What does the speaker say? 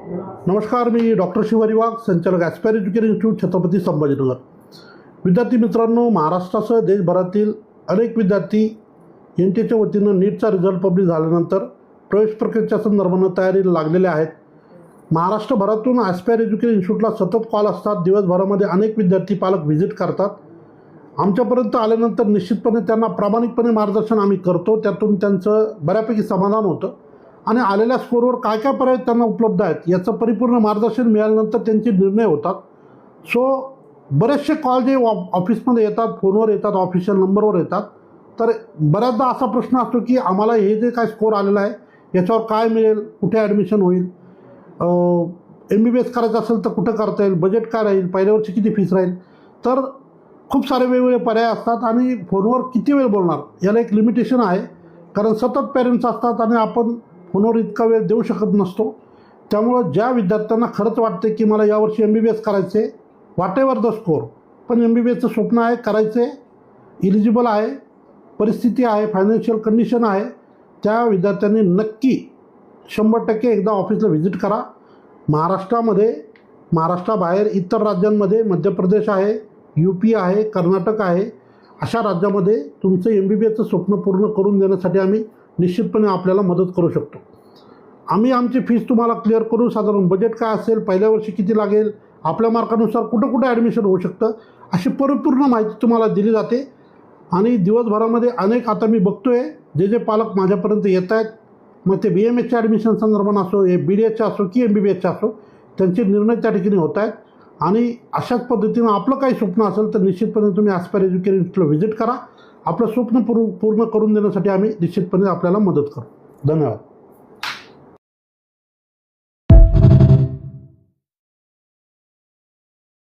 नमस्कार, मी डॉक्टर शिवारी वाघ, संचालक aspire education institute, Chhatrapati Sambhajinagar. विद्यार्थी मित्रांनो, महाराष्ट्रासह देशभरातील अनेक विद्यार्थी एनटीएच्या वतीनं नीटचा रिझल्ट पब्लिश झाल्यानंतर प्रवेश प्रक्रियेच्या संदर्भानं तयारीला लागलेले आहेत. महाराष्ट्रभरातून ॲस्पायर एज्युकेशन इन्स्टिट्यूटला सतत कॉल असतात. दिवसभरामध्ये अनेक विद्यार्थी पालक व्हिजिट करतात. आमच्यापर्यंत आल्यानंतर निश्चितपणे त्यांना प्रामाणिकपणे मार्गदर्शन आम्ही करतो. त्यातून त्यांचं बऱ्यापैकी समाधान होतं आणि आलेल्या स्कोरवर काय काय पर्याय त्यांना उपलब्ध आहेत याचं परिपूर्ण मार्गदर्शन मिळाल्यानंतर त्यांचे निर्णय होतात. सो बरेचसे कॉल जे ऑफिसमध्ये येतात, फोनवर येतात, ऑफिशियल नंबरवर येतात, तर बऱ्याचदा असा प्रश्न असतो की आम्हाला हे जे काय स्कोर आलेला आहे याच्यावर काय मिळेल, कुठे ॲडमिशन होईल, MBBS करायचं असेल तर कुठं करता येईल, बजेट काय राहील, पहिल्या वर्षी किती फीस राहील. तर खूप सारे वेगवेगळे पर्याय असतात आणि फोनवर किती वेळ बोलणार याला एक लिमिटेशन आहे. कारण सतत पेरेंट्स असतात आणि आपण फोनवर इतका वेळ देऊ शकत नसतो. त्यामुळं ज्या विद्यार्थ्यांना खरंच वाटते की मला यावर्षी MBBS करायचे, व्हॉटेवर द स्कोर, पण MBBSचं स्वप्न आहे, करायचे, इलिजिबल आहे, परिस्थिती आहे, फायनान्शियल कंडिशन आहे, त्या विद्यार्थ्यांनी नक्की 100% एकदा ऑफिसला व्हिजिट करा. महाराष्ट्रामध्ये, महाराष्ट्राबाहेर इतर राज्यांमध्ये मध्य प्रदेश आहे, UP आहे, कर्नाटक आहे, अशा राज्यामध्ये तुमचं MBBSचं स्वप्न पूर्ण करून देण्यासाठी आम्ही निश्चितपणे आपल्याला मदत करू शकतो. आम्ही आमची फीस तुम्हाला क्लिअर करू. साधारण बजेट काय असेल, पहिल्या वर्षी किती लागेल, आपल्या मार्कानुसार कुठं कुठं ॲडमिशन होऊ शकतं, अशी परिपूर्ण माहिती तुम्हाला दिली जाते. आणि दिवसभरामध्ये अनेक, आता मी बघतो आहे, जे पालक माझ्यापर्यंत येत आहेत, मग ते BMSच्या ॲडमिशन संदर्भात असो, BDSचे असो की MBBSचे असो, त्यांचे निर्णय त्या ठिकाणी होत आहेत. आणि अशाच पद्धतीनं आपलं काही स्वप्न असेल तर निश्चितपणे तुम्ही ॲस्पायर एज्युकेशन इन्स्टिट्यूटला व्हिजिट करा. आपलं स्वप्न पूर्ण करून देण्यासाठी आम्ही निश्चितपणे आपल्याला मदत करू. धन्यवाद.